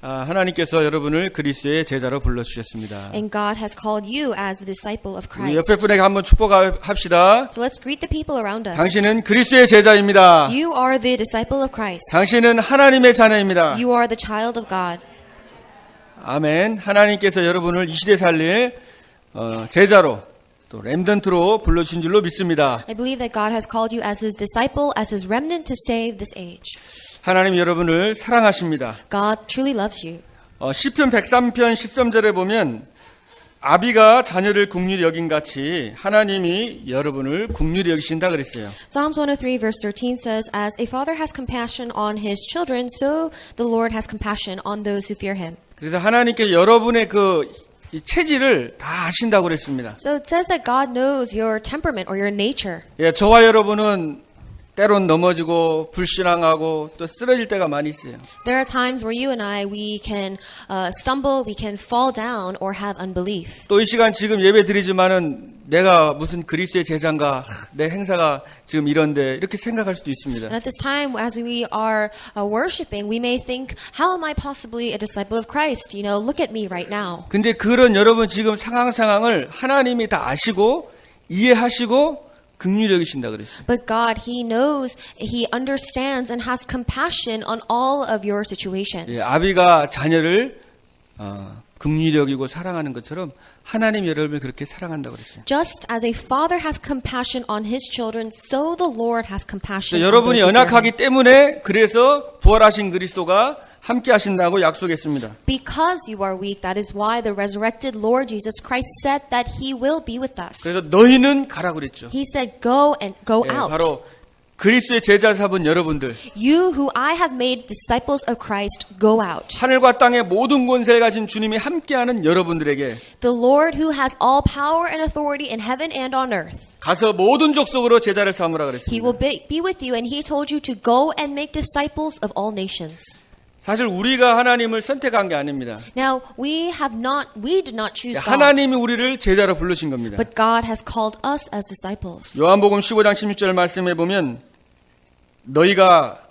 하나님께서 여러분을 그리스도의 제자로 불러주셨습니다. And God has called you as the disciple of 우리 Christ. 옆에 분에게 한번 축복합시다. So let's greet the people around us. 당신은 그리스도의 제자입니다. You are the disciple of Christ. 당신은 하나님의 자녀입니다. You are the child of God. 아멘. 하나님께서 여러분을 이 시대 살릴 제자로 또 렘넌트로 불러주신 줄로 믿습니다. I believe that God has called you as His disciple, as His remnant to save this age. 하나님 여러분을 사랑하십니다. God truly loves you. 시편 103편 13절에 보면 아비가 자녀를 긍휼히 여긴 같이 하나님이 여러분을 긍휼히 여기신다 그랬어요. Psalms 103 verse 13 says, As a father has compassion on his children, so the Lord has compassion on those who fear Him. 그래서 하나님께 여러분의 이 체질을 다 아신다고 그랬습니다. So it says that God knows your temperament or your nature. 예, 저와 여러분은 때론 넘어지고 불신앙하고 또 쓰러질 때가 많이 있어요. There are times where you and I, we can stumble, we can fall down or have unbelief. 또 이 시간 지금 예배 드리지만은 내가 무슨 그리스도의 제자인가, 내 행사가 지금 이런데 이렇게 생각할 수도 있습니다. And at this time, as we are worshiping, we may think, how am I possibly a disciple of Christ? You know, look at me right now. 근데 그런 여러분 지금 상황을 하나님이 다 아시고 이해하시고 긍휼히 여기신다 그랬어요. But God, He knows, He understands and has compassion on all of your situations. 예, 아비가 자녀를 긍휼히 여기고 사랑하는 것처럼 하나님 여러분을 그렇게 사랑한다고 그랬어요. Just as a father has compassion on his children, so the Lord has compassion on 여러분이 those who fear Him. 연약하기 때문에 그래서 부활하신 그리스도가 함께 하신다고 약속했습니다. Because you are weak, that is why the resurrected Lord Jesus Christ said that He will be with us. 그래서 너희는 가라 그랬죠. He said, go and go 예, out. 바로 그리스도의 제자 삼은 여러분들, You who I have made disciples of Christ, go out. 하늘과 땅의 모든 권세를 가진 주님이 함께하는 여러분들에게 The Lord who has all power and authority in heaven and on earth. 가서 모든 족속으로 제자를 삼으라 He will 그랬습니다. be with you, and He told you to go and make disciples of all nations. 사실 우리가 하나님을 선택한 게 아닙니다. Now, we did not choose God, 하나님이 우리를 제자로 부르신 겁니다. but God has called us as disciples. 요한복음 15장 16절 말씀에 보면 너희가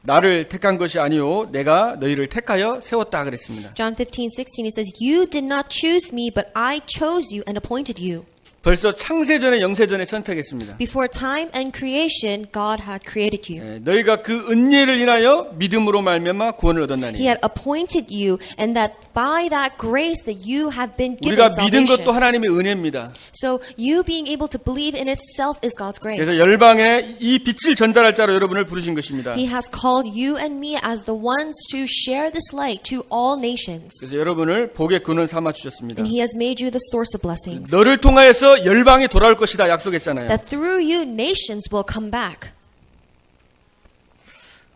나를 택한 것이 아니요 내가 너희를 택하여 세웠다 그랬습니다. John 15:16 it says, You did not choose me, but I chose you and appointed you. 벌써 창세전에 영세전에 선택했습니다. Before time and creation, God had created you. 예, 너희가 그 은혜를 인하여 믿음으로 말미암아 구원을 얻었나니. He had appointed you, and that by that grace that you have been given 우리가 믿은 것도 salvation. 하나님의 은혜입니다. So you being able to believe in itself is God's grace. 그래서 열방에 이 빛을 전달할 자로 여러분을 부르신 것입니다. He has called you and me as the ones to share this light to all nations. 그래서 여러분을 복의 근원 삼아 주셨습니다. And He has made you the source of blessings. 너를 통하여서 열방이 돌아올 것이다 약속했잖아요. That through you, nations will come back.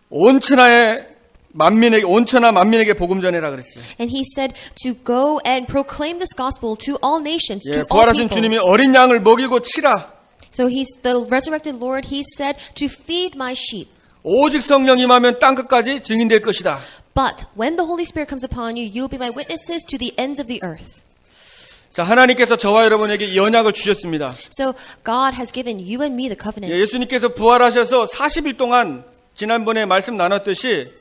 온 천하 만민에게 복음 전해라 그랬어요. And He said to go and proclaim this gospel to all nations, 예, to all 부활하신 주님이 peoples. 어린 양을 먹이고 치라. So the resurrected Lord, He said to feed my sheep. 오직 성령 임하면 땅 끝까지 증인될 것이다. But when the Holy Spirit comes upon you, you'll be my witnesses to the ends of the earth. 자, 하나님께서 저와 여러분에게 연약을 주셨습니다. So God has given you and me the covenant. 예, 예수님께서 부활하셔서 40일 동안 지난번에 말씀 나눴듯이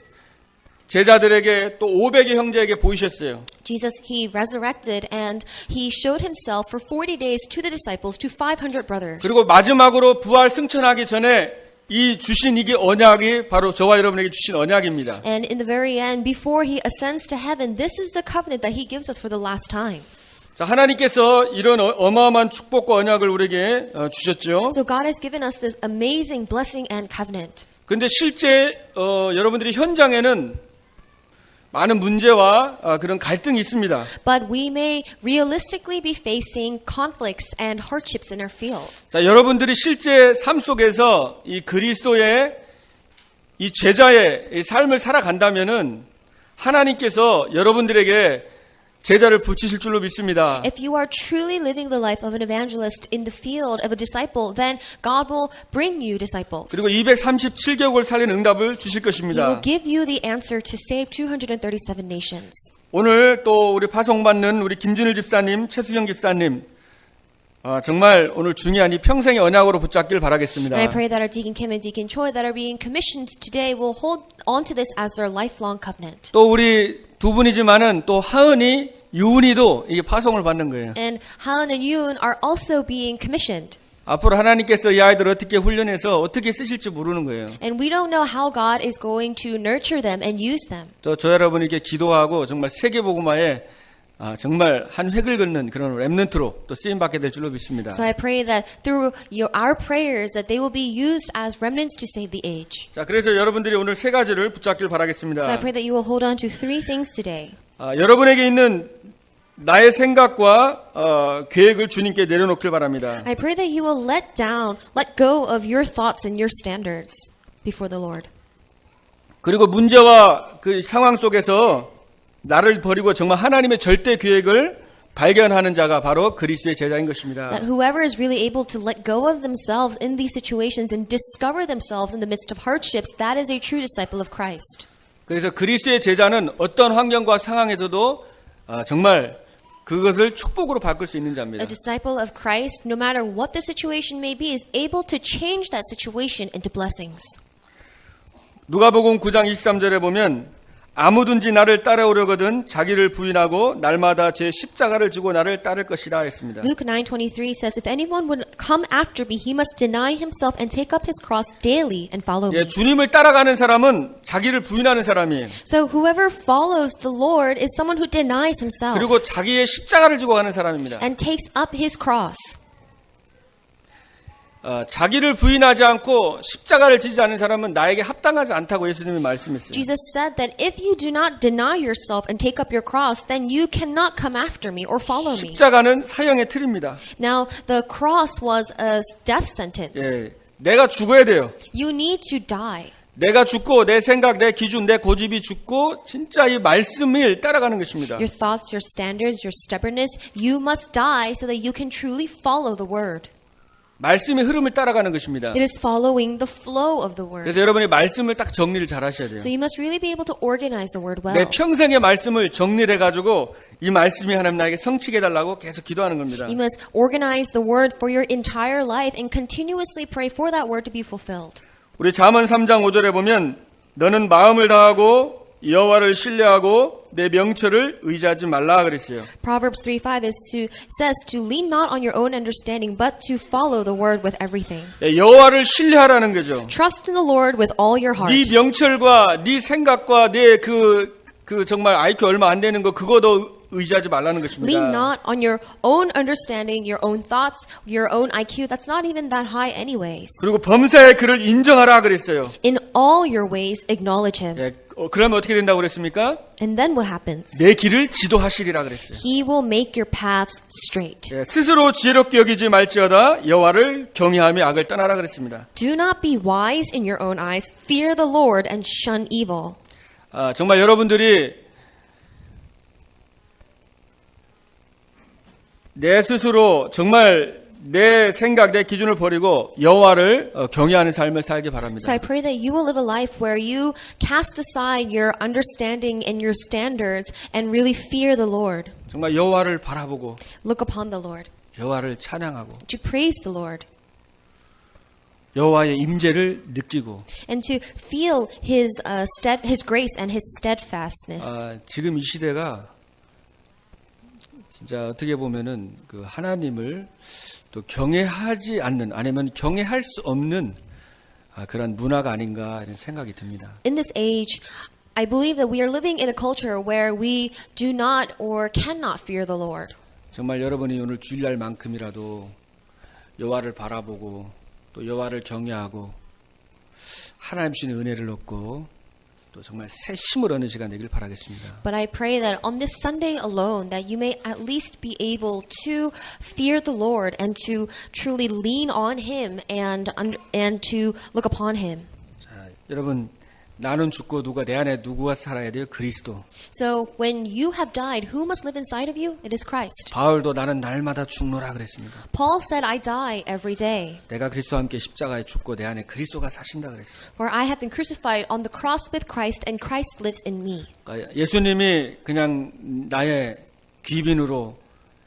제자들에게 또 500의 형제에게 보이셨어요. Jesus, He resurrected and He showed Himself for 40 days to the disciples, to 500 brothers. 그리고 마지막으로 부활 승천하기 전에 이 주신 이게 언약이 바로 저와 여러분에게 주신 언약입니다. And in the very end, before He ascends to heaven, this is the covenant that He gives us for the last time. 자, 하나님께서 이런 어마어마한 축복과 언약을 우리에게 주셨죠. So God has given us this amazing blessing and covenant. 근데 실제 여러분들이 현장에는 많은 문제와 그런 갈등이 있습니다. But we may realistically be facing conflicts and hardships in our field. 자, 여러분들이 실제 삶 속에서 이 그리스도의 이 제자의 이 삶을 살아간다면은 하나님께서 여러분들에게 제자를 붙이실 줄로 믿습니다. If you are truly living the life of an evangelist in the field of a disciple, then God will bring you disciples. 그리고 237개국을 살린 응답을 주실 He 것입니다. will give you the answer to save 237 nations. 오늘 또 우리 파송받는 우리 김준일 집사님, 최수경 집사님 정말 오늘 중요한 이 평생의 언약으로 붙잡길 바라겠습니다. And I pray that our Deacon Kim and Deacon Choi that are being commissioned today will hold on to this as their lifelong covenant. 또 우리 두 분이지만은 또 하은이, 유은이도 이게 파송을 받는 거예요. And Han and Yoon are also being commissioned. 앞으로 하나님께서 이 아이들을 어떻게 훈련해서 어떻게 쓰실지 모르는 거예요. And we don't know how God is going to nurture them and use them. 저 여러분에게 기도하고 정말 세계복음화에 정말 한 획을 긋는 그런 렘넌트로 또 쓰임받게 될 줄로 믿습니다. So I pray that through our prayers that they will be used as remnants to save the age. 자, 그래서 여러분들이 오늘 세 가지를 붙잡길 So I 바라겠습니다. pray that you will hold on to three things today. 여러분에게 있는 나의 생각과 계획을 주님께 내려놓길 바랍니다. I pray that you will let go of your thoughts and your standards before the Lord. 그리고 문제와 그 상황 속에서 나를 버리고 정말 하나님의 절대 계획을 발견하는 자가 바로 그리스도의 제자인 것입니다. That whoever is really able to let go of themselves in these situations and discover themselves in the midst of hardships, that is a true disciple of Christ. 그래서 그리스도의 제자는 어떤 환경과 상황에서도 정말 그것을 축복으로 바꿀 수 있는 자입니다. A disciple of Christ, no matter what the situation may be, is able to change that situation into blessings. 누가복음 9장 23절에 보면 아무든지 나를 따라오려거든 자기를 부인하고 날마다 제 십자가를 지고 나를 따를 것이라 했습니다. Luke 9:23 says, "If anyone would come after me, he must deny himself and take up his cross daily and follow me." 주님을 따라가는 사람은 자기를 부인하는 사람이에요. So whoever follows the Lord is someone who denies himself 그리고 자기의 십자가를 지고 가는 사람입니다. and takes up his cross. 자기를 부인하지 않고 십자가를 지지 않는 사람은 나에게 합당하지 않다고 예수님이 말씀했어요. Jesus said that if you do not deny yourself and take up your cross, then you cannot come after me or follow me. 십자가는 사형의 틀입니다. Now, the cross was a death sentence. 내가 죽어야 돼요. You need to die. 내가 죽고 내 생각, 내 기준, 내 고집이 죽고 진짜 이 말씀을 따라가는 것입니다. Your thoughts, your standards, your stubbornness, you must die so that you can truly follow the word. 말씀의 흐름을 따라가는 것입니다. It is following the flow of the word. 그래서 여러분이 말씀을 딱 정리를 잘 하셔야 돼요. So you must really be able to organize the word well. 내 평생의 말씀을 정리를 해가지고 이 말씀이 하나님 나에게 성취게 해달라고 계속 기도하는 겁니다. You must organize the word for your entire life and continuously pray for that word to be fulfilled. 우리 잠언 3장 5절에 보면 너는 마음을 다하고 여호와를 신뢰하고 내 명철을 의지하지 말라 그랬어요. Proverbs 3:5 says to lean not on your own understanding, but to follow the word with everything. 여호와를 신뢰하라는 거죠. Trust in the Lord with all your heart. 네 명철과 네 생각과 내 그 정말 IQ 얼마 안 되는 거 그거도 의지하지 말라는 것입니다. Lean not on your own understanding, your own thoughts, your own IQ. That's not even that high anyways. 그리고 범사의 그를 인정하라 그랬어요. In all your ways, acknowledge him. 그러면 어떻게 된다고 그랬습니까? And then what happens? 내 길을 지도하시리라 그랬어요. He will make your paths straight. 스스로 지혜롭게 여기지 말지어다 여호와를 경외하며 악을 떠나라 그랬습니다. Do not be wise in your own eyes. Fear the Lord and shun evil. 정말 여러분들이 내 스스로 정말 내 생각, 내 기준을 버리고 여호와를 경외하는 삶을 살기 바랍니다. So I pray that you will live a life where you cast aside your understanding and your standards and really fear the Lord. 정말 여호와를 바라보고 Look upon the Lord. 여호와를 찬양하고 To praise the Lord. 여호와의 임재를 느끼고 And to feel His grace and His steadfastness. 지금 이 시대가 진짜 어떻게 보면은 그 하나님을 또 경외하지 않는 아니면 경외할 수 없는 그런 문화가 아닌가 이런 생각이 듭니다. In this age, I believe that we are living in a culture where we do not or cannot fear the Lord. 정말 여러분이 오늘 주일날만큼이라도 여호와를 바라보고 또 여호와를 경외하고 하나님 주신 은혜를 얻고 또 정말 새 힘을 얻는 시간 되길 바라겠습니다. But I pray that on this Sunday alone that you may at least be able to fear the Lord and to truly lean on Him and to look upon Him. 자, 여러분 나는 죽고 내 안에 누구가 살아야 돼요? 그리스도. So when you have died, who must live inside of you? It is Christ. 바울도 나는 날마다 죽노라 그랬습니다. Paul said, I die every day. 내가 그리스도와 함께 십자가에 죽고 내 안에 그리스도가 사신다 그랬어요. For I have been crucified on the cross with Christ and Christ lives in me. 그러니까 예수님이 그냥 나의 귀빈으로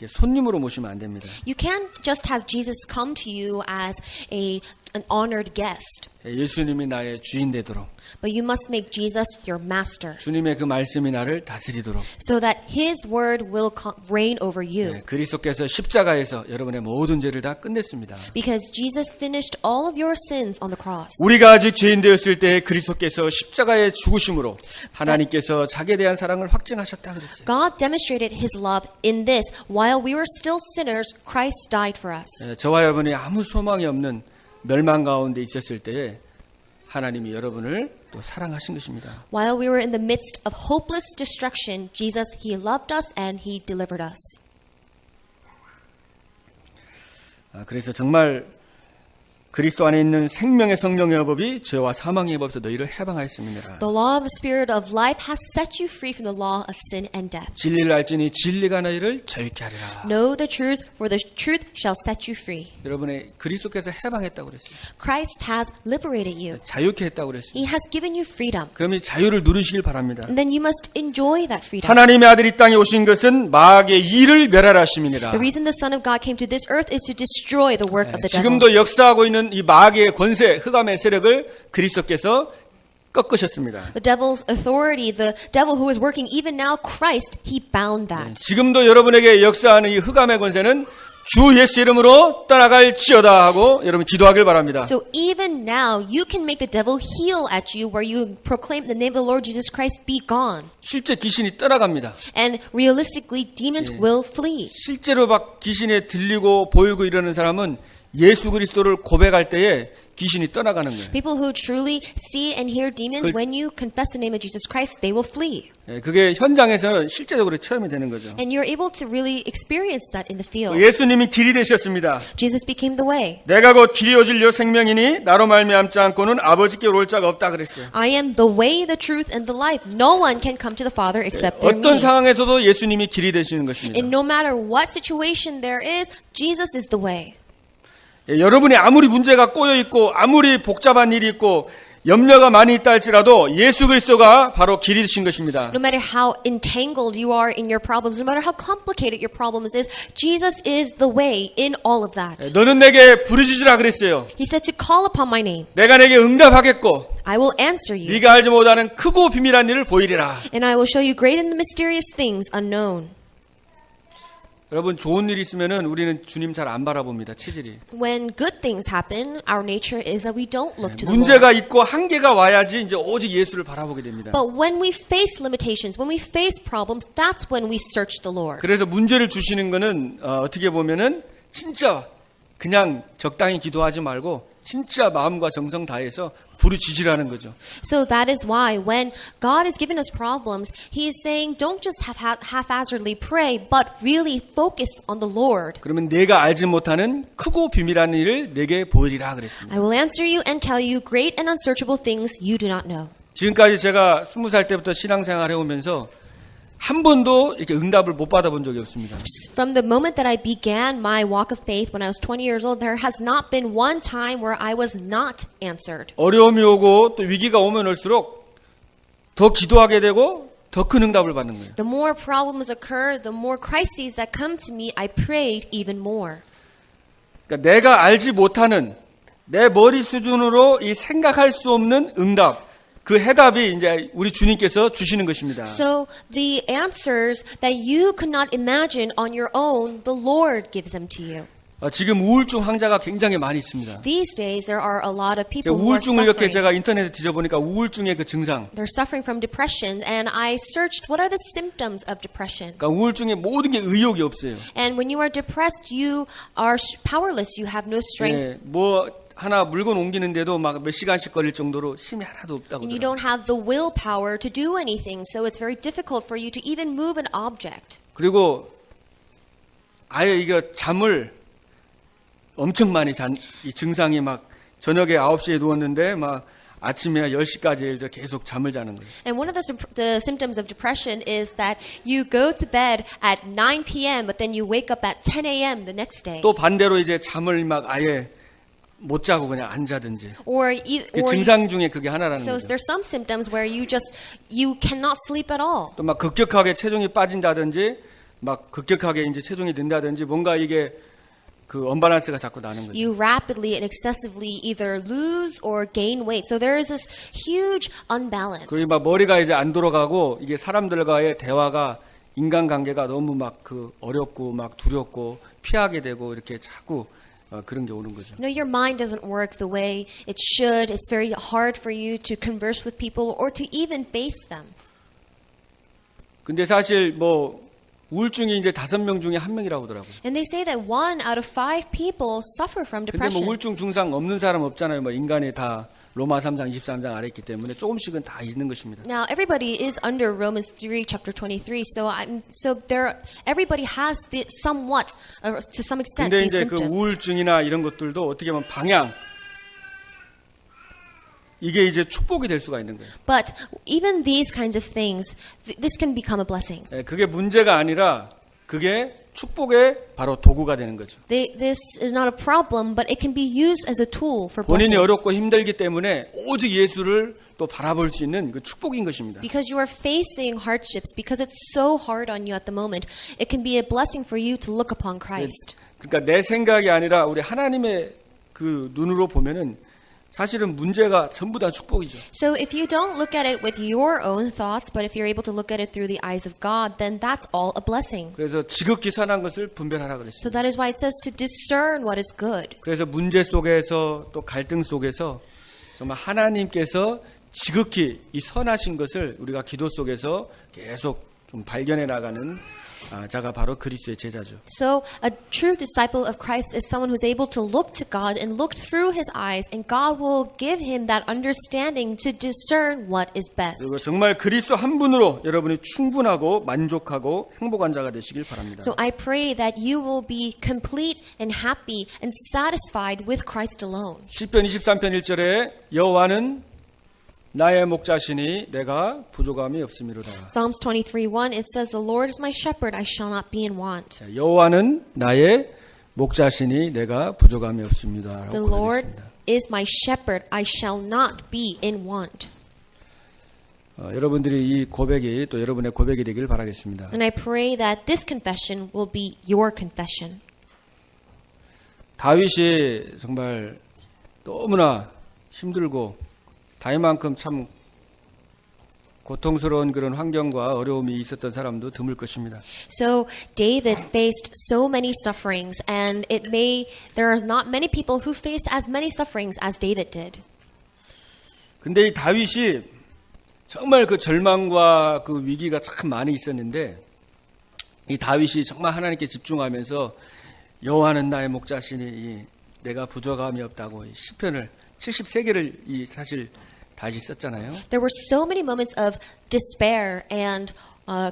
손님으로 모시면 안 됩니다. You can't just have Jesus come to you as a an honored guest. 예수님이 나의 주인 되도록, But you must make Jesus your master 주님의 그 말씀이 나를 다스리도록, so that his word will reign over you. 그리스도께서 십자가에서 여러분의 모든 죄를 다 끝냈습니다. Because Jesus finished all of your sins on the cross. 우리가 아직 죄인 되었을 때 그리스도께서 십자가의 죽으심으로 하나님께서 자기에 대한 사랑을 확증하셨다 그랬어요. God demonstrated his love in this. While we were still sinners, Christ died for us. 저와 여러분이 아무 소망이 없는 멸망 가운데 있었을 때에 하나님이 여러분을 또 사랑하신 것입니다. While we were in the midst of hopeless destruction, Jesus, he loved us and he delivered us. 그래서 정말 그리스도 안에 있는 생명의 성령의 법이 죄와 사망의 법에서 너희를 해방하였습니다. The law of the Spirit of life has set you free from the law of sin and death. 진리를 알지니 진리가 너희를 자유케 하리라. Know the truth, for the truth shall set you free. 여러분의 그리스도께서 해방했다고 그랬어요. Christ has liberated you. 자유케 했다고 그랬어요. He has given you freedom. 그럼 이 자유를 누리시길 바랍니다. And then you must enjoy that freedom. 하나님의 아들이 땅에 오신 것은 마귀의 일을 멸하라 하심이니라. The reason the Son of God came to this earth is to destroy the work of the devil. 지금도 역사하고 있는 이 마귀의 권세, 흑암의 세력을 그리스도께서 꺾으셨습니다. The devil's authority, the devil who is working even now, Christ, he bound that. 지금도 여러분에게 역사하는 이 흑암의 권세는 주 예수 이름으로 떠나갈지어다 하고 여러분 기도하길 바랍니다. So even now, you can make the devil heel at you where you proclaim the name of the Lord Jesus Christ, be gone. 실제 귀신이 떠나갑니다. And realistically, demons will flee. 실제로 막 귀신에 들리고 보이고 이러는 사람은 예수 그리스도를 고백할 때에 귀신이 떠나가는 거예요. People who truly see and hear demons, when you confess the name of Jesus Christ, they will flee. 그게 현장에서 실제적으로 체험이 되는 거죠. And you're able to really experience that in the field. 예수님이 길이 되셨습니다. Jesus became the way. 내가 곧 길이요 진리요 생명이니 나로 말미암지 않고는 아버지께 올 자가 없다 그랬어요. I am the way, the truth, and the life. No one can come to the Father except through 어떤 me. 상황에서도 예수님이 길이 되시는 것입니다. And no matter what situation there is, Jesus is the way. 여러분이 아무리 문제가 꼬여 있고 아무리 복잡한 일이 있고 염려가 많이 있다 할지라도 예수 그리스도가 바로 길이 되신 것입니다. No matter how entangled you are in your problems, no matter how complicated your problems is, Jesus is the way in all of that. 너는 내게 부르짖으라 그랬어요. He said to call upon my name. 내가 내게 응답하겠고 I will answer you. 네가 알지 못하는 크고 비밀한 일을 보이리라. And I will show you great and mysterious things unknown. 여러분 좋은 일이 있으면은 우리는 주님 잘 안 바라봅니다. 체질이. When good things happen, our nature is that we don't look to the Lord. 문제가 있고 한계가 와야지 이제 오직 예수를 바라보게 됩니다. But when we face limitations, when we face problems, that's when we search the Lord. 그래서 문제를 주시는 거는 어떻게 보면은 진짜 그냥 적당히 기도하지 말고 진짜 마음과 정성 다해서 부르짖으라는 거죠. So that is why when God has given us problems, He is saying, don't just haphazardly pray, but really focus on the Lord. 그러면 내가 알지 못하는 크고 비밀한 일을 내게 보이리라 그랬습니다. I will answer you and tell you great and unsearchable things you do not know. 지금까지 제가 20살 때부터 신앙생활 해오면서 한 번도 이렇게 응답을 못 받아본 적이 없습니다. From the moment that I began my walk of faith when I was 20 years old, there has not been one time where I was not answered. 어려움이 오고 또 위기가 오면 올수록 더 기도하게 되고 더 큰 응답을 받는 거예요. The more problems occur, the more crises that come to me, I prayed even more. 그러니까 내가 알지 못하는 내 머리 수준으로 이 생각할 수 없는 응답, 그 해답이 이제 우리 주님께서 주시는 것입니다. So the answers that you could not imagine on your own, the Lord gives them to you. 지금 우울증 환자가 굉장히 많이 있습니다. These days, there are a lot of people who are 우울증을 이렇게 suffering. 제가 인터넷에 뒤져보니까 우울증의 그 증상, They're suffering from depression, and I searched what are the symptoms of depression. 그러니까 우울증의 모든 게 의욕이 없어요. And when you are depressed, you are powerless. You have no strength. 뭐 하나 물건 옮기는데도 막 몇 시간씩 걸릴 정도로 힘이 하나도 없다고 And you 그러더라고요. don't have the willpower to do anything, so it's very difficult for you to even move an object. 그리고 아예 이거 잠을 엄청 많이 이 증상이 막 저녁에 9시에 누웠는데 막 아침에 10시까지 계속 잠을 자는 거예요. And one of the symptoms of depression is that you go to bed at 9 p.m., but then you wake up at 10 a.m. the next day. 또 반대로 이제 잠을 막 아예 못 자고 그냥 안 자든지. 그 증상 중에 그게 하나라는 So 거죠. there's some symptoms where you cannot sleep at all. 또 막 급격하게 체중이 빠진다든지 막 급격하게 이제 체중이 는다든지 뭔가 이게 그 언밸런스가 자꾸 나는 거죠. You rapidly and excessively either lose or gain weight. So there is this huge unbalance. 그리고 막 머리가 이제 안 돌아가고 이게 사람들과의 대화가 인간관계가 너무 막 그 어렵고 막 두렵고 피하게 되고 이렇게 자꾸 그런 게 오는 거죠. No, your mind doesn't work the way it should. It's very hard for you to converse with people or to even face them. 근데 사실 뭐 우울증이 이제 5명 중에 1명이라고 하더라고요. And they say that 1 out of 5 people suffer from 근데 뭐 depression. 우울증 증상 없는 사람 없잖아요. 뭐 인간이 다 로마 3장 23장 아래 있기 때문에 조금씩은 다 있는 것입니다. Now everybody is under Romans 3 chapter 23. Everybody has somewhat to some extent 근데 these 이제 그 symptoms. 우울증이나 이런 것들도 어떻게 보면 방향 이게 이제 축복이 될 수가 있는 거예요. But even these kinds of things, this can become a blessing. 예, 그게 문제가 아니라 그게 축복의 바로 도구가 되는 거죠. This is not a problem, but it can be used as a tool for 본인이 blessings. 어렵고 힘들기 때문에 오직 예수를 또 바라볼 수 있는 그 축복인 것입니다. Because you are facing hardships, because it's so hard on you at the moment, it can be a blessing for you to look upon Christ. 그러니까 내 생각이 아니라 우리 하나님의 그 눈으로 보면은 사실은 문제가 전부 다 축복이죠. So if you don't look at it with your own thoughts, but if you're able to look at it through the eyes of God, then that's all a blessing. 그래서 지극히 선한 것을 분별하라 그랬어요. So that is why it says to discern what is good. 그래서 문제 속에서 또 갈등 속에서 정말 하나님께서 지극히 이 선하신 것을 우리가 기도 속에서 계속 좀 발견해 나가는 자가 바로 그리스도의 제자죠. So a true disciple of Christ is someone who's able to look to God and look through his eyes, and God will give him that understanding to discern what is best. 그리고 정말 그리스도 한 분으로 여러분이 충분하고 만족하고 행복한 자가 되시길 바랍니다. So I pray that you will be complete and happy and satisfied with Christ alone. 시편 23편 1절에 여호와는 나의 목자시니 내가 부족함이 없음이로다. Psalms 23:1 it says, "The Lord is my shepherd; I shall not be in want." 여호와는 나의 목자시니 내가 부족함이 없습니다. The Lord is my shepherd; I shall not be in want. 여러분들이 이 고백이 또 여러분의 고백이 되길 바라겠습니다. And I pray that this confession will be your confession. 다윗이 정말 너무나 힘들고 다윗만큼 참 고통스러운 그런 환경과 어려움이 있었던 사람도 드물 것입니다. So David faced so many sufferings, and there are not many people who faced as many sufferings as David did. 근데 이 다윗이 정말 그 절망과 그 위기가 참 많이 있었는데 이 다윗이 정말 하나님께 집중하면서 여호와는 나의 목자시니 내가 부족함이 없다고 시편을 73개를 사실 다시 썼잖아요. There were so many moments of despair and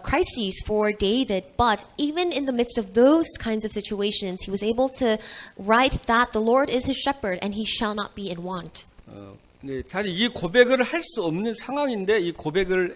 crises for David, but even in the midst of those kinds of situations, he was able to write that the Lord is his shepherd and he shall not be in want. 근데 사실 이 고백을 할 수 없는 상황인데 이 고백을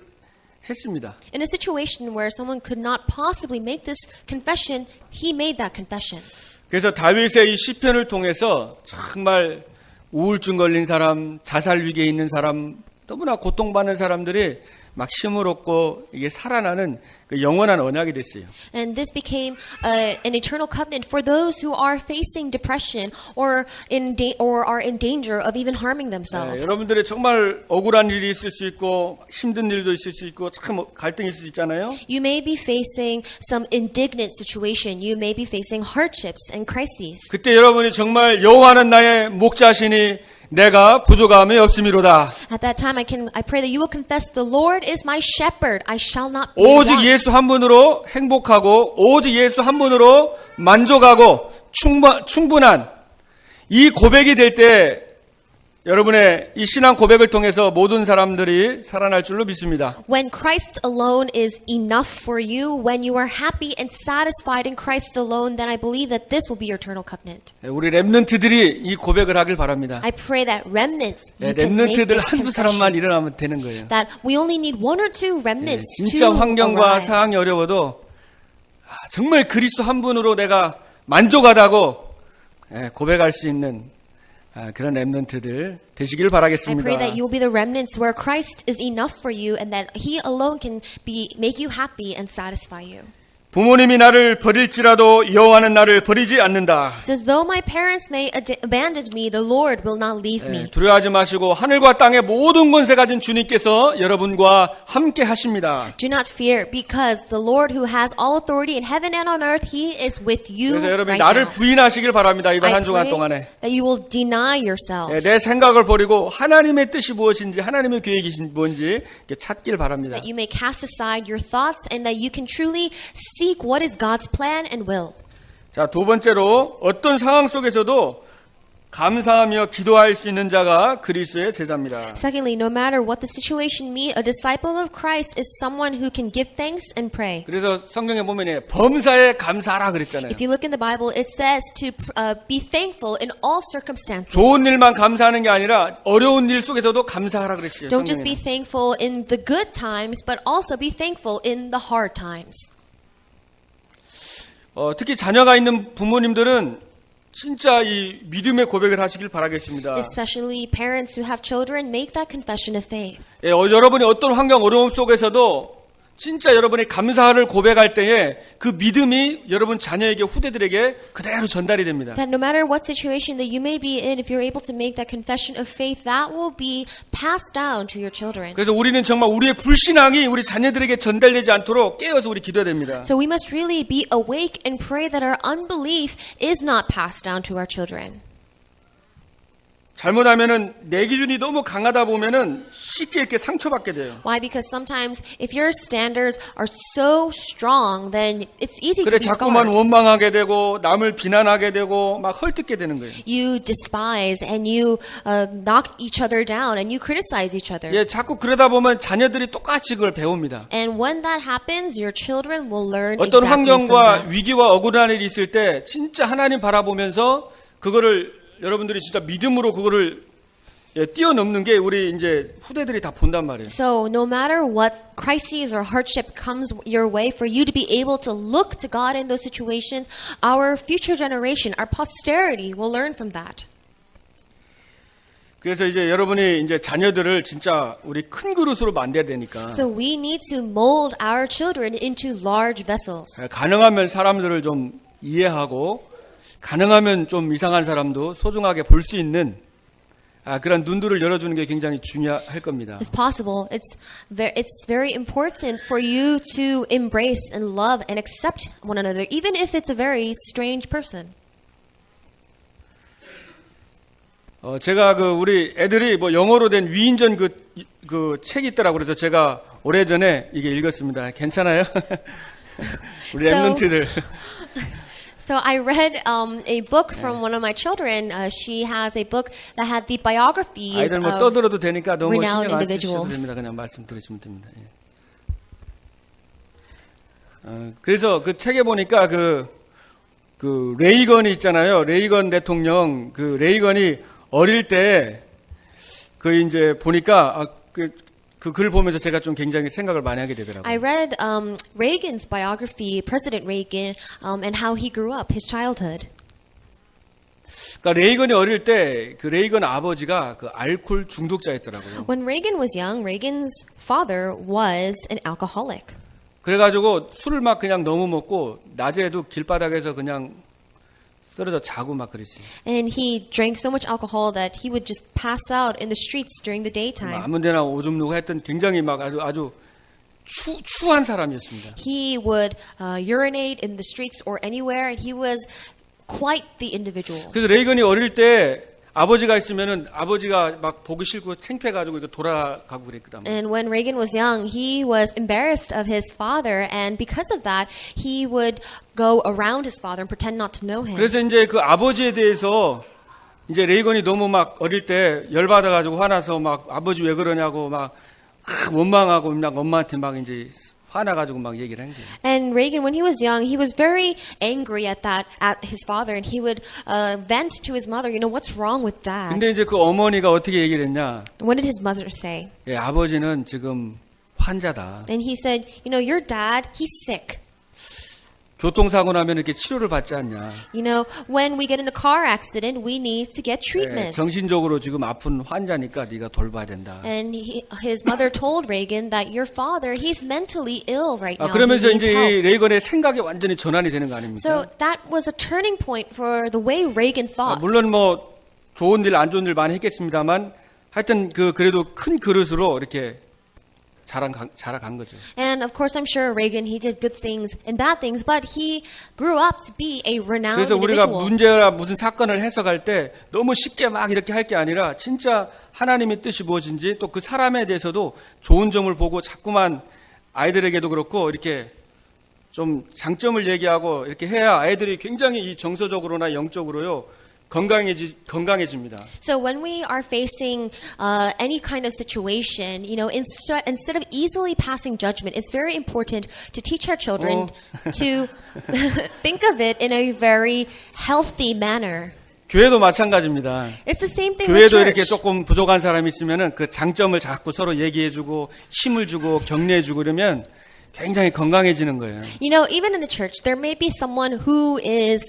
했습니다. In a situation where someone could not possibly make this confession, he made that confession. 그래서 다윗의 이 시편을 통해서 정말 우울증 걸린 사람, 자살 위기에 있는 사람, 너무나 고통받는 사람들이 막 힘을 얻고 이게 살아나는 그 영원한 언약이 됐어요. And this became an eternal covenant for those who are facing depression or are in danger of even harming themselves. 여러분들이 정말 억울한 일이 있을 수 있고 힘든 일도 있을 수 있고 참 갈등이 있을 수 있잖아요. You may be facing some indignant situation. You may be facing hardships and crises. 그때 여러분이 정말 여호와는 나의 목자시니 내가 부족함이 없음이로다. At that time, I pray that you will confess, "The Lord is my shepherd; I shall not be in 오직 want." 예수 한 분으로 행복하고 오직 예수 한 분으로 만족하고 충분한 이 고백이 될 때 여러분의 이 신앙 고백을 통해서 모든 사람들이 살아날 줄로 믿습니다. When Christ alone is enough for you, when you are happy and satisfied in Christ alone, then I believe that this will be your eternal covenant. 우리 렘넌트들이 이 고백을 하길 바랍니다. I pray that remnants, you can make 렘넌트들 this 한두 사람만 confession. 일어나면 되는 거예요. That we only need 1 or 2 remnants 진짜 to 환경과 arise. 상황이 어려워도 정말 그리스도 한 분으로 내가 만족하다고 고백할 수 있는 그런 렘넌트들 되시길 I 바라겠습니다. pray that you'll be the remnants where Christ is enough for you and that He alone can make you happy and satisfy you. 부모님이 나를 버릴지라도 여호와는 나를 버리지 않는다. It says, though my parents may abandon me, the Lord will not leave me. 두려워하지 마시고 하늘과 땅의 모든 권세 가진 주님께서 여러분과 함께 하십니다. Do not fear, because the Lord who has all authority in heaven and on earth, He is with you 그래서 여러분이 right 나를 now. 부인하시길 바랍니다. 이번 I 한 주간 pray 동안에. that you will deny yourselves. 내 생각을 버리고 하나님의 뜻이 무엇인지 하나님의 계획이 뭔지 이렇게 찾길 바랍니다. That you may cast aside your thoughts and that you can truly seek what is God's plan and will. 자, 두 번째로 어떤 상황 속에서도 감사하며 기도할 수 있는 자가 그리스도의 제자입니다. Secondly, no matter what the situation be, a disciple of Christ is someone who can give thanks and pray. 그래서 성경에 보면 범사에 감사하라 그랬잖아요. If you look in the Bible, it says to be thankful in all circumstances. 좋은 일만 감사하는 게 아니라 어려운 일 속에서도 감사하라 그랬어요. Don't just be 성경에는. thankful in the good times, but also be thankful in the hard times. 특히 자녀가 있는 부모님들은 진짜 이 믿음의 고백을 하시길 바라겠습니다. Especially parents who have children, make that confession of faith. 여러분이 어떤 환경 어려움 속에서도 진짜 여러분이 감사를 고백할 때에 그 믿음이 여러분 자녀에게 후대들에게 그대로 전달이 됩니다. That no matter what situation that you may be in, if you're able to make that confession of faith, that will be passed down to your children. 그래서 우리는 정말 우리의 불신앙이 우리 자녀들에게 전달되지 않도록 깨어서 우리 기도해야 됩니다. So we must really be awake and pray that our unbelief is not passed down to our children. 잘못하면은 내 기준이 너무 강하다 보면은 쉽게 이렇게 상처받게 돼요. Why? Because sometimes if your standards are so strong, then it's easy to 그래 be 자꾸만 scarred. 원망하게 되고 남을 비난하게 되고 막 헐뜯게 되는 거예요. You despise and you knock each other down and you criticize each other. 자꾸 그러다 보면 자녀들이 똑같이 그걸 배웁니다. And when that happens, your children will learn 어떤 exactly from 환경과 that. 위기와 억울한 일이 있을 때 진짜 하나님 바라보면서 그거를 여러분들이 진짜 믿음으로 그거를 뛰어넘는 게 우리 이제 후대들이 다 본단 말이에요. So no matter what crises or hardship comes your way, for you to be able to look to God in those situations, our future generation, our posterity will learn from that. 그래서 이제 여러분이 이제 자녀들을 진짜 우리 큰 그릇으로 만들어야 되니까 So we need to mold our children into large vessels. 가능하면 사람들을 좀 이해하고 가능하면 좀 이상한 사람도 소중하게 볼 수 있는 그런 눈들을 열어주는 게 굉장히 중요할 겁니다. If possible, it's very important for you to embrace and love and accept one another, even if it's a very strange person. 제가 우리 애들이 뭐 영어로 된 위인전 그 책이 있더라고 그래서 제가 오래전에 이게 읽었습니다. 괜찮아요? 우리 랩런트들. So I read a book from one of my children. She has a book that had the biographies 아이들 뭐 of 떠들어도 되니까 너무 renowned 신경 안 쓰셔도 individuals. 됩니다. 그냥 말씀 들으시면 됩니다. 그래서 그 책에 보니까 그 레이건이 있잖아요. 레이건 대통령 그 레이건이 어릴 때 그 이제 보니까 그 글을 보면서 제가 좀 굉장히 생각을 많이 하게 되더라고요. I read Reagan's biography, President Reagan, and how he grew up, his childhood. 그러니까 레이건이 어릴 때 그 레이건 아버지가 그 알코올 중독자였더라고요. When Reagan was young, Reagan's father was an alcoholic. 그래가지고 술을 막 그냥 너무 먹고 낮에도 길바닥에서 그냥 쓰러져 자고 막 그랬어요. And he drank so much alcohol that he would just pass out in the streets during the daytime. 아무데나 오줌 누고 했던 굉장히 막 아주 추한 사람이었습니다. He would urinate in the streets or anywhere, and he was quite the individual. 그래서 레이건이 어릴 때 아버지가 있으면은 아버지가 막 보기 싫고 창피해가지고 이렇게 돌아가고 그랬거든. And when Reagan was young, he was embarrassed of his father, and because of that, he would go around his father and pretend not to know him. 그래서 이제 그 아버지에 대해서 이제 레이건이 너무 막 어릴 때 열받아가지고 화나서 막 아버지 왜 그러냐고 막 원망하고 막 엄마한테 막 이제 화나가지고 막 얘기를 한 거예요. And Reagan, when he was young, he was very angry at his father, and he would vent to his mother, what's wrong with dad? 근데 이제 그 어머니가 어떻게 얘기를 했냐? What did his mother say? 아버지는 지금 환자다. And he said, your dad, he's sick. 교통사고 나면 이렇게 치료를 받지 않냐. You know, when we get in a car accident, we need to get treatment. 정신적으로 지금 아픈 환자니까 네가 돌봐야 된다. And his mother told Reagan that your father, he's mentally ill right now. 그러면서 He needs 이제 이 help. 레이건의 생각이 완전히 전환이 되는 거 아닙니까? So that was a turning point for the way Reagan thought. 물론 뭐 좋은 일, 안 좋은 일 많이 했겠습니다만 하여튼 그래도 큰 그릇으로 이렇게 자라간 거죠. And of course, I'm sure Reagan, he did good things and bad things, but he grew up to be a renowned 그래서 우리가 individual. 문제나 무슨 사건을 해석할 때 너무 쉽게 막 이렇게 할 게 아니라 진짜 하나님의 뜻이 무엇인지 또 그 사람에 대해서도 좋은 점을 보고 자꾸만 아이들에게도 그렇고 이렇게 좀 장점을 얘기하고 이렇게 해야 아이들이 굉장히 이 정서적으로나 영적으로요 건강해집니다. So when we are facing any kind of situation, you know, instead of easily passing judgment, it's very important to teach our children to think of it in a very healthy manner. 교회도 마찬가지입니다. It's the same thing with 교회도 이렇게 church. 조금 부족한 사람이 있으면은 그 장점을 자꾸 서로 얘기해주고 힘을 주고 격려해주고 이러면 굉장히 건강해지는 거예요. You know, even in the church, there may be someone who is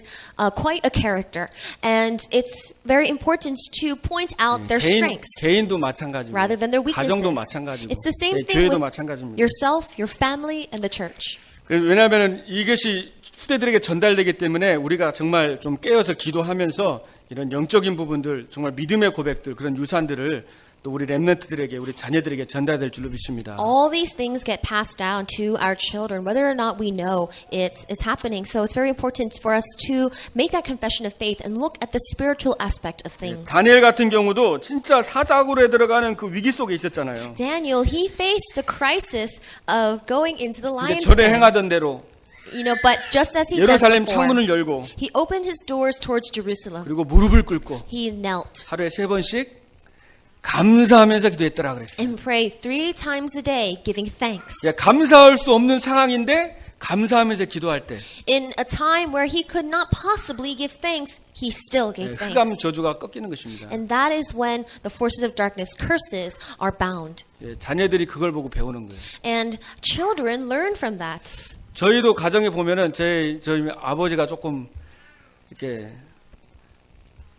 quite a character, and it's very important to point out their strengths 개인도 마찬가지고, rather than their weaknesses. 가정도 마찬가지고, It's the same thing 교회도 with 마찬가지입니다. yourself, your family, and the church. 왜냐하면 이것이 후대들에게 전달되기 때문에 우리가 정말 좀 깨어서 기도하면서 이런 영적인 부분들, 정말 믿음의 고백들, 그런 유산들을 또 우리 렘넌트들에게, 우리 자녀들에게 전달될 줄로 믿습니다. All these things get passed down to our children, whether or not we know it is happening. So it's very important for us to make that confession of faith and look at the spiritual aspect of things. 다니엘 같은 경우도 진짜 사자굴에 들어가는 그 위기 속에 있었잖아요. Daniel, he faced the crisis of going into the 근데 lion's 전에 den. 행하던 대로 You know, but just as he did 예루살렘 before, 창문을 열고 he opened his doors towards Jerusalem. 그리고 무릎을 꿇고 He knelt 하루에 3번씩 감사하면서 기도했더라 그랬어요. and prayed 3 times a day, giving thanks. 감사할 수 없는 상황인데 감사하면서 기도할 때 In a time where he could not possibly give thanks, he still gave 흑암 thanks. 저주가 꺾이는 것입니다. And that is when the forces of darkness, curses, are bound. 자녀들이 그걸 보고 배우는 거예요. And children learn from that. 저희도 가정에 보면은 저희 아버지가 조금 이렇게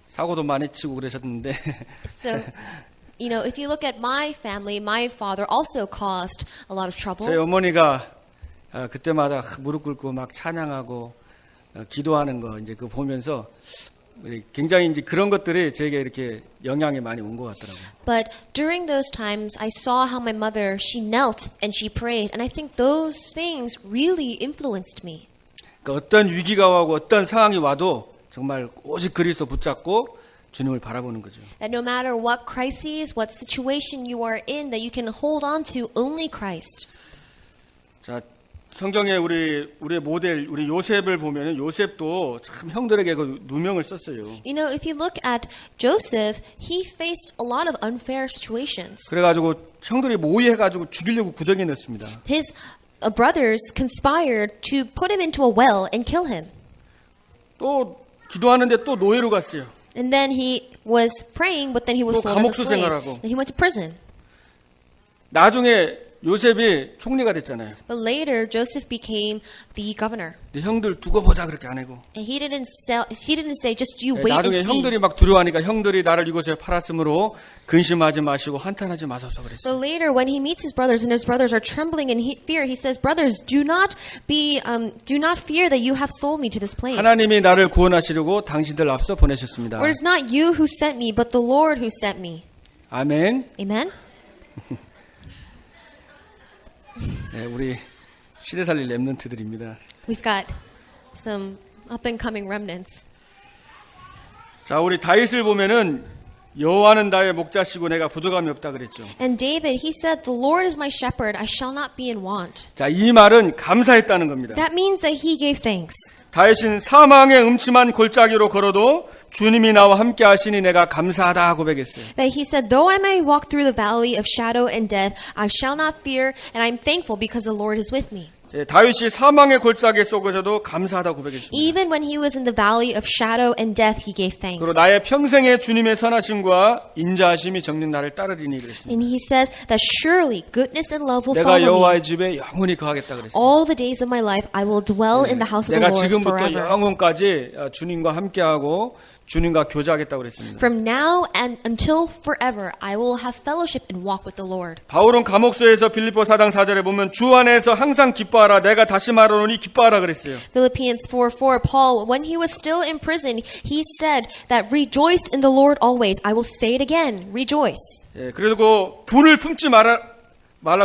사고도 많이 치고 그러셨는데 So, you know, if you look at my family, my father also caused a lot of trouble. 저희 어머니가 그때마다 무릎 꿇고 막 찬양하고 기도하는 거 이제 그거 보면서 굉장히 이제 그런 것들이 저에게 이렇게 영향이 많이 온 것 같더라고요. But during those times, I saw how my mother, she knelt and she prayed. And I think those things really influenced me. 그러니까 어떤 위기가 오고 어떤 상황이 와도 정말 오직 그리스도 붙잡고 주님을 바라보는 거죠. That no matter what crises, what situation you are in, that you can hold on to only Christ. 자, 성경에 우리의 모델, 우리 요셉을 보면은 요셉도 참 형들에게 그 누명을 썼어요. You know, if you look at Joseph, he faced a lot of unfair situations. 그래가지고 형들이 모의해가지고 죽이려고 구덩이에 넣습니다. His brothers conspired to put him into a well and kill him. 또 기도하는데 또 노예로 갔어요. And then he was praying, but then he was 또 sold as a 감옥수 slave. 생활하고. Then he went to prison. 나중에 요셉이 총리가 됐잖아요. But later, Joseph became the governor. 근데 형들 두고 보자 그렇게 안 하고. And he didn't say, just you wait and 나중에 see. 형들이 막 두려워하니까 형들이 나를 이곳에 팔았으므로 근심하지 마시고 한탄하지 마소서 So 그랬어요. later, when he meets his brothers and his brothers are trembling in fear, he says, "Brothers, do not fear that you have sold me to this place. 하나님이 나를 구원하시려고 당신들 앞서 보내셨습니다. For it is not you who sent me, but the Lord who sent me." 아멘. Amen. 네, 우리 시대살릴 렘넌트들입니다. We've got some up-and-coming remnants. 자, 우리 다윗을 보면은 여호와는 나의 목자시고 내가 부족함이 없다 그랬죠. And David, he said, "The Lord is my shepherd; I shall not be in want." 자, 이 말은 감사했다는 겁니다. That means that he gave thanks. 다윗은 사망의 음침한 골짜기로 걸어도 주님이 나와 함께 하시니 내가 감사하다 고백했어요. That he said, "Though I may walk through the valley of shadow and death, I shall not fear, and I'm thankful because the Lord is with me." 예, 다윗이 사망의 골짜기 속에서도 감사하다 고백했습니다. Even when he was in the valley of shadow and death, he gave thanks. 그리고 나의 평생의 주님의 선하심과 인자하심이 정녕 나를 따르리니 그랬습니다. And he says that surely goodness and love will 내가 follow me. 여호와의 집에 영원히 거하겠다 그랬습니다. All the days of my life I will dwell in the house of the 내가 Lord 지금부터 forever. 영원까지 주님과 함께하고 주님과 교제하겠다 그랬습니다. From now and until forever, I will have fellowship and walk with the Lord. 바울은 감옥소에서 빌립보 4장 4절에 보면 주 안에서 항상 기뻐하라 내가 다시 말하노니 기뻐하라 그랬어요. Philippians 4:4, Paul, when he was still in prison, he said that rejoice in the Lord always. I will say it again, rejoice. 예, 그리고 분을 품지 말라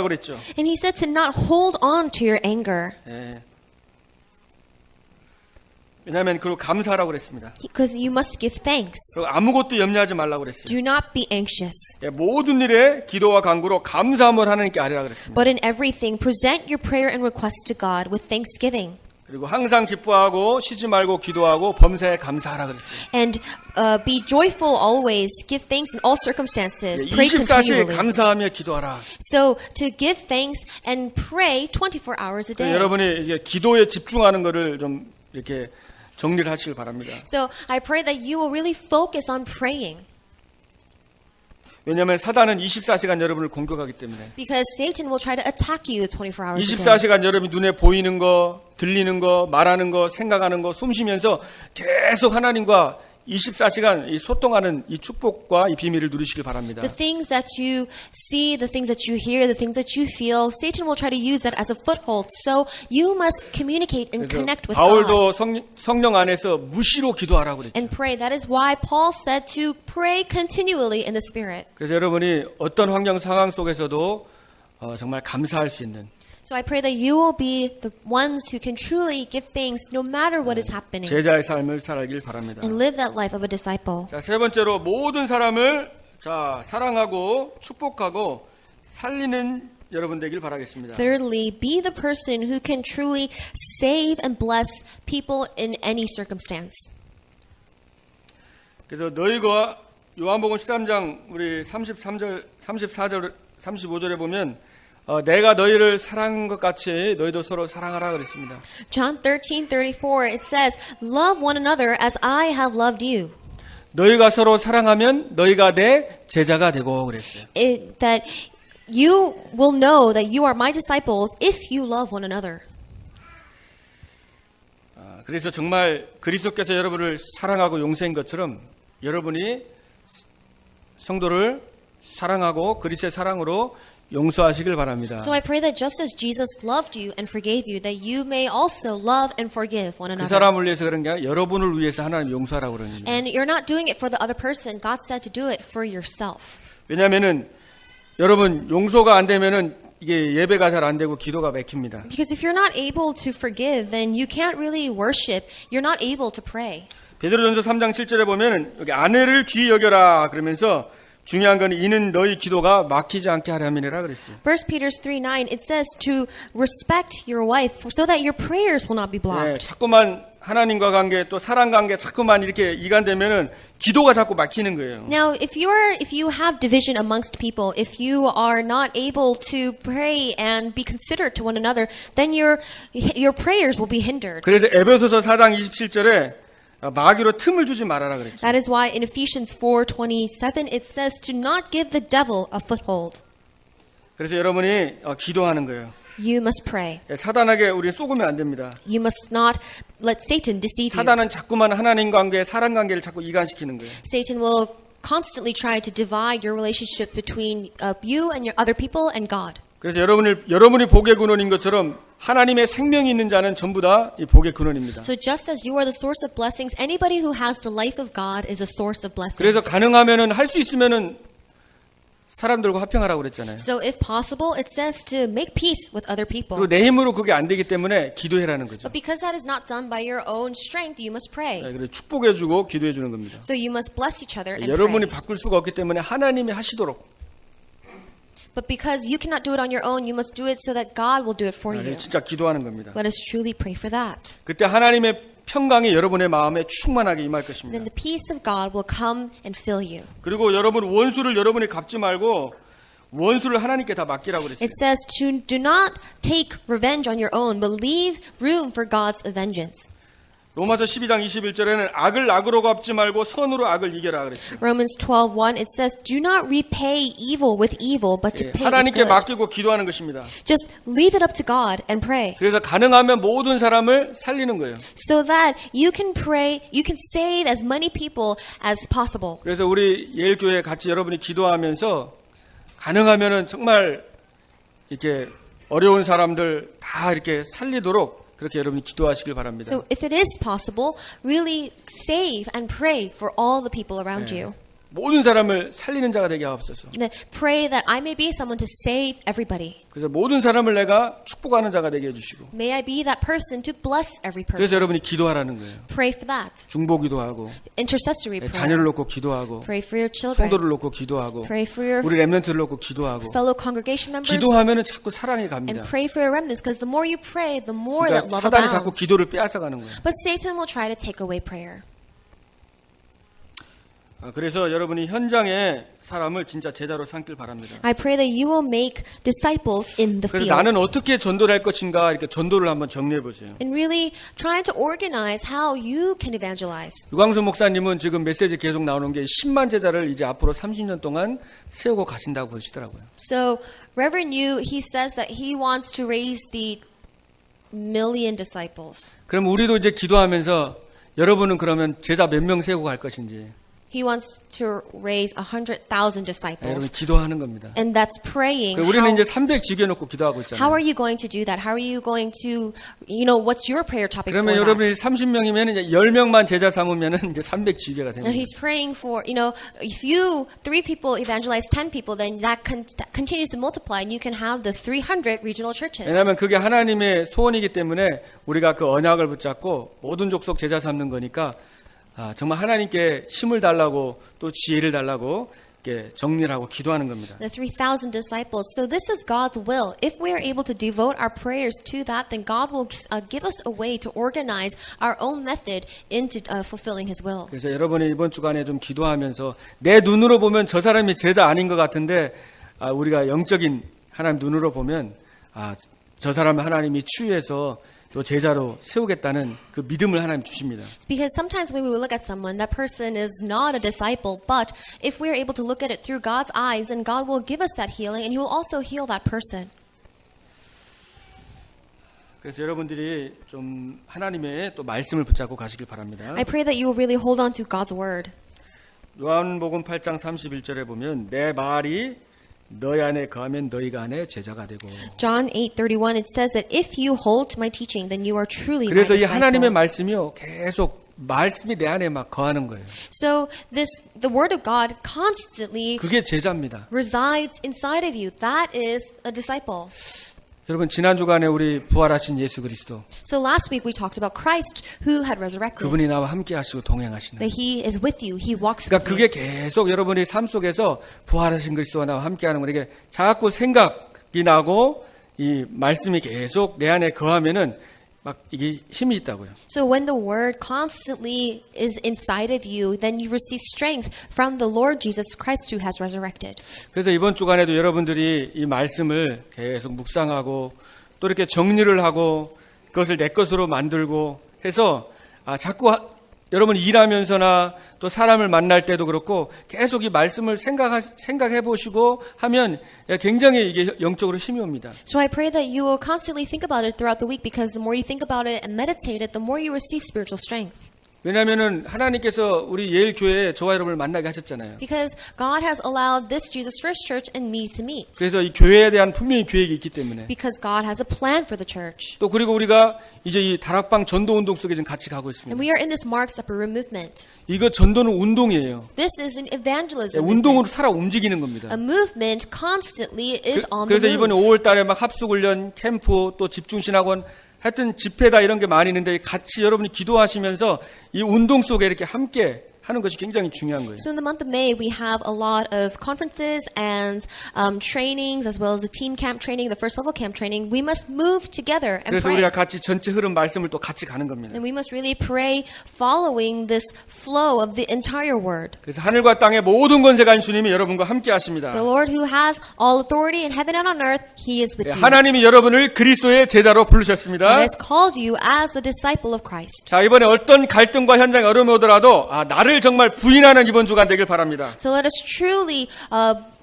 그랬죠. And he said to not hold on to your anger. 예. 왜냐하면 그리고 감사하라고 그랬습니다. Because you must give thanks. 그리고 아무것도 염려하지 말라고 그랬어요. Do not be anxious. 예, 모든 일에 기도와 간구로 감사함을 하나님께 아뢰라 그랬습니다. But in everything, present your prayer and request to God with thanksgiving. 그리고 항상 기뻐하고 쉬지 말고 기도하고 범사에 감사하라 그랬어요. And be joyful always. Give thanks in all circumstances. 예, Pray 24시에 continually. 감사하며 기도하라. So to give thanks and pray 24 hours a day. 여러분이 이제 기도에 집중하는 것을 좀 이렇게 정리를 하시길 바랍니다. So I pray that you will really focus on praying. 왜냐하면 사단은 24시간 여러분을 공격하기 때문에. Because Satan will try to attack you 24 hours a day. 24시간 여러분이 눈에 보이는 거, 들리는 거, 말하는 거, 생각하는 거, 숨 쉬면서 계속 하나님과 24시간 이 소통하는 이 축복과 이 비밀을 누리시길 바랍니다. The things that you see, the things that you hear, the things that you feel, Satan will try to use that as a foothold. So you must communicate and connect with God. 바울도 성령 안에서 무시로 기도하라고 그랬죠. And pray. That is why Paul said to pray continually in the Spirit. 그래서 여러분이 어떤 환경 상황 속에서도 정말 감사할 수 있는 So I pray that you will be the ones who can truly give thanks no matter what is happening. 제자의 삶을 살아길 바랍니다. And live that life of a disciple. 자, 세 번째로 모든 사람을 사랑하고 축복하고 살리는 여러분 되길 바라겠습니다. Thirdly, be the person who can truly save and bless people in any circumstance. 그래서 너희가 요한복음 13장 우리 33절, 34절, 35절에 보면 내가 너희를 사랑한 것 같이 너희도 서로 사랑하라 그랬습니다. John 13:34 it says, "Love one another as I have loved you." 너희가 서로 사랑하면 너희가 내 제자가 되고 그랬어요. That you will know that you are my disciples if you love one another. 그래서 정말 그리스도께서 여러분을 사랑하고 용서한 것처럼 여러분이 성도를 사랑하고 그리스도의 사랑으로 용서하시길 바랍니다. So I pray that just as Jesus loved you and forgave you, that you may also love and forgive one 그 another. 사람을 위해서 그런 게 아니라 여러분을 위해서 하나님 용서하라고 그러는 거예요. And you're not doing it for the other person. God said to do it for yourself. 왜냐하면은 여러분 용서가 안 되면은 이게 예배가 잘 안 되고 기도가 막힙니다. Because if you're not able to forgive, then you can't really worship. You're not able to pray. 베드로전서 3장 7절에 보면은 여기 아내를 귀히 여겨라 그러면서 중요한 건 이는 너희 기도가 막히지 않게 하려면이라 그랬어요. 1 Peter 3:9 it says to respect your wife so that your prayers will not be 네, blocked. 자꾸만 하나님과 관계 또 사랑 관계 자꾸만 이렇게 이간되면은 기도가 자꾸 막히는 거예요. Now, if you have division amongst people, if you are not able to pray and be considerate to one another, then your prayers will be hindered. 그래서 에베소서 4장 27절에 마귀로 틈을 주지 말아라 그랬죠. That is why in Ephesians 4:27 it says to not give the devil a foothold. 그래서 여러분이 기도하는 거예요. You must pray. 사단에게 우리 속으면 안 됩니다. You must not let Satan deceive you. 사단은 자꾸만 하나님 관계, 사람 관계를 자꾸 이간시키는 거예요. Satan will constantly try to divide your relationship between you and your other people and God. 그래서 여러분이 복의 근원인 것처럼 하나님의 생명이 있는 자는 전부 다 이 복의 근원입니다. So just as you are the source of blessings, anybody who has the life of God is a source of blessings. 그래서 가능하면은 할 수 있으면은 사람들과 화평하라고 그랬잖아요. So if possible, it says to make peace with other people. 그리고 내 힘으로 그게 안 되기 때문에 기도해라는 거죠. But because that is not done by your own strength, you must pray. 그래서 축복해주고 기도해주는 겁니다. So you must bless each other and 여러분이 pray. 바꿀 수가 없기 때문에 하나님이 하시도록. But because you cannot do it on your own, you must do it so that God will do it for you. 진짜 기도하는 겁니다. Let us truly pray for that. 그때 하나님의 평강이 여러분의 마음에 충만하게 임할 것입니다. Then the peace of God will come and fill you. 그리고 여러분 원수를 여러분이 갚지 말고 원수를 하나님께 다 맡기라고 그랬어요. It says to do not take revenge on your own, but leave room for God's vengeance. 로마서 12장 21절에는 악을 악으로 갚지 말고 선으로 악을 이겨라 그랬죠. Romans 12:1 it says do not repay evil with evil, but to 예, pay with 하나님께 good. 맡기고 기도하는 것입니다. Just leave it up to God and pray. 그래서 가능하면 모든 사람을 살리는 거예요. So that you can pray, you can save as many people as possible. 그래서 우리 예일교회 같이 여러분이 기도하면서 가능하면은 정말 이렇게 어려운 사람들 다 이렇게 살리도록 그렇게 여러분이 기도하시길 바랍니다. So if it is possible, really save and pray for all the people around you. 모든 사람을 살리는 자가 되게 하옵소서. Pray that I may be someone to save everybody. 그래서 모든 사람을 내가 축복하는 자가 되게 해주시고. May I be that person to bless every 그래서 person. 여러분이 기도하라는 거예요. Pray for that. 중보기도 하고, Intercessory prayer. 자녀를 놓고 기도하고, Pray for your children. 성도를 놓고 기도하고, Pray for your 우리 렘넌트를 놓고 기도하고. fellow congregation members. 기도하면은 자꾸 사랑이 And 갑니다. pray for your remnants, because the more you pray, the more that 그러니까 love 사단이 자꾸 abounds. 기도를 빼앗아가는 거예요. But Satan will try to take away prayer. 그래서 여러분이 현장에 사람을 진짜 제자로 삼길 바랍니다. I pray that you will make disciples in the 그래서 field. 나는 어떻게 전도를 할 것인가 이렇게 전도를 한번 정리해 보세요. And really trying to organize how you can evangelize. 유광수 목사님은 지금 메시지 계속 나오는 게 10만 제자를 이제 앞으로 30년 동안 세우고 가신다고 그러시더라고요. So Reverend Yu, he says that he wants to raise the 1,000,000 disciples. 그럼 우리도 이제 기도하면서 여러분은 그러면 제자 몇 명 세우고 갈 것인지 He wants to raise 100,000 여러분 disciples. 기도하는 겁니다. And that's praying. 그럼 우리는 이제 300 지겨놓고 기도하고 How 있잖아요. are you going to do that? How are you going to, what's your prayer topic for 그러면 여러분이 that? 30명이면 이제 10명만 제자 삼으면은 이제 300 지교가 됩니다. Now he's praying for, if you, 3 people evangelize 10 people, then that continues to multiply and you can have the 300 regional churches. 왜냐하면 그게 하나님의 소원이기 때문에 우리가 그 언약을 붙잡고 모든 족속 제자 삼는 거니까 정말 하나님께 힘을 달라고 또 지혜를 달라고 이렇게 정리를 하고 기도하는 겁니다. The 3,000 disciples. So this is God's will. If we are able to devote our prayers to that, then God will give us a way to organize our own method into fulfilling His will. 그래서 여러분이 이번 주간에 좀 기도하면서 내 눈으로 보면 저 사람이 제자 아닌 것 같은데 우리가 영적인 하나님 눈으로 보면 저 사람을 하나님이 치유해서 또 제자로 세우겠다는 그 믿음을 하나님 주십니다. Because sometimes when we look at someone, that person is not a disciple, but if we are able to look at it through God's eyes, then God will give us that healing and He will also heal that person. 그래서 여러분들이 좀 하나님의 또 말씀을 붙잡고 가시길 바랍니다. I pray that you will really hold on to God's word. 요한복음 8장 31절에 보면 내 말이 너희 안에 거하면 너희가 안에 제자가 되고. John 8:31 it says that if you hold to my teaching, then you are truly my 그래서 이 disciple. 하나님의 말씀이요 계속 말씀이 내 안에 막 거하는 거예요. So the word of God constantly 그게 제자입니다. resides inside of you. That is a disciple. 여러분 지난 주간에 우리 부활하신 예수 그리스도 So last week we talked about Christ who had resurrected. 그분이 나와 함께 하시고 동행하시는. That He is with you. He walks 그러니까 with you. 그게 계속 여러분의 삶 속에서 부활하신 그리스도와 나와 함께하는 거 이게 자꾸 생각이 나고 이 말씀이 계속 내 안에 거하면은 막 이게 힘이 있다고요. So when the word constantly is inside of you, then you receive strength from the Lord Jesus Christ who has resurrected. 그래서 이번 주간에도 여러분들이 이 말씀을 계속 묵상하고 또 이렇게 정리를 하고 그것을 내 것으로 만들고 해서 자꾸 여러분 일하면서나 또 사람을 만날 때도 그렇고 계속 이 말씀을 생각해 보시고 하면 굉장히 이게 영적으로 힘이 옵니다. So I pray that you will constantly think about it throughout the week, because the more you think about it and meditate it, the more you receive spiritual strength. 왜냐하면은 하나님께서 우리 예일 교회에 저와 여러분을 만나게 하셨잖아요. Because God has allowed this Jesus First Church and me to meet. 그래서 이 교회에 대한 분명히 계획이 있기 때문에 Because God has a plan for the church. 또 그리고 우리가 이제 이 다락방 전도 운동 속에 지금 같이 가고 있습니다. And we are in this Mark's Upper Room movement. 이거 전도는 운동이에요. This is an evangelism 운동으로 movement. 살아 움직이는 겁니다. A movement constantly is on the 그래서 이번에 move. 5월 달에 막 합숙훈련, 캠프, 또 집중신학원 하여튼 집회다 이런 게 많이 있는데 같이 여러분이 기도하시면서 이 운동 속에 이렇게 함께 하는 것이 굉장히 중요한 거예요. So in the month of May, we have a lot of conferences and trainings, as well as the team camp training, the first level camp training. We must move together and 그래서 pray. 우리가 같이 전체 흐름 말씀을 또 같이 가는 겁니다. And we must really pray following this flow of the entire word. 그래서 하늘과 땅의 모든 권세 가진 주님이 여러분과 함께 하십니다. The Lord who has all authority in heaven and on earth, He is with you. 하나님이 여러분을 그리스도의 제자로 부르셨습니다. And has called you as a disciple of Christ. 자, 이번에 어떤 갈등과 현장에 어려움이 오더라도 나를 정말 부인하는 이번 주간 되길 바랍니다. So let us truly,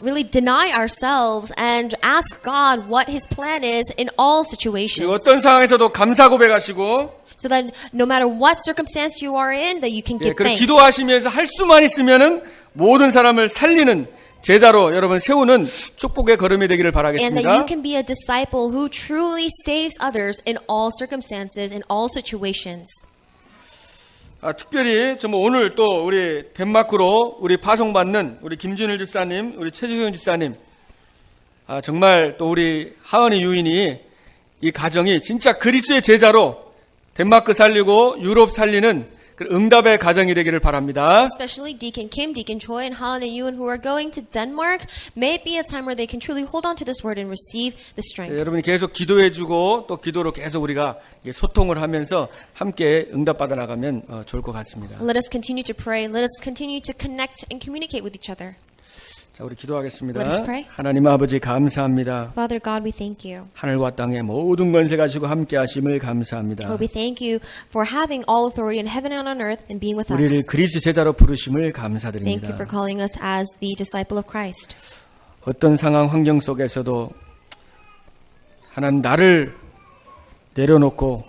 really deny ourselves and ask God what His plan is in all situations. 그리고 어떤 상황에서도 감사 고백하시고 So that no matter what circumstance you are in, that you can give 그리고 thanks. 기도하시면서 할 수만 있으면은 모든 사람을 살리는 제자로 여러분 세우는 축복의 걸음이 되기를 And that 바라겠습니다. you can be a disciple who truly saves others in all circumstances, in all situations. 특별히 정말 오늘 또 우리 덴마크로 우리 파송받는 우리 김준일 집사님, 우리 최지성 집사님, 정말 또 우리 하은이 유인이 이 가정이 진짜 그리스도의 제자로 덴마크 살리고 유럽 살리는 그 응답의 가정이 되기를 바랍니다. Especially Deacon Kim, Deacon Choi, and Han and Yoon who are going to Denmark, may it be a time where they can truly hold on to this word and receive the strength. 여러분이 계속 기도해주고 또 기도로 계속 우리가 소통을 하면서 함께 응답받아 나가면 좋을 것 같습니다. Let us continue to pray. Let us continue to connect and communicate with each other. 자, 우리 기도하겠습니다. Let us pray. 하나님 아버지 감사합니다. Father God, we thank you. 하늘과 땅의 모든 권세 가지고 함께 하심을 감사합니다. Lord, we thank you for having all authority in heaven and on earth and being with 우리를 us. 그리스도 제자로 부르심을 Thank you 감사드립니다. for calling us as the disciple of Christ. 어떤 상황 환경 속에서도 하나님 나를 내려놓고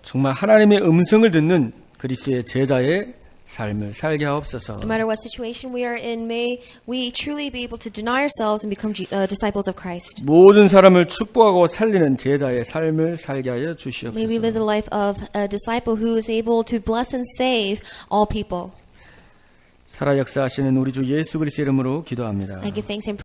정말 하나님의 음성을 듣는 그리스도의 제자의 삶을 살게 하옵소서. No matter what situation we are in, may we truly be able to deny ourselves and become disciples of Christ. 모든 사람을 축복하고 살리는 제자의 삶을 살게 하여 May we live 주시옵소서. the life of a disciple who is able to bless and save all people. 살아 역사하시는 우리 주 예수 그리스도의 이름으로 기도합니다. I give thanks and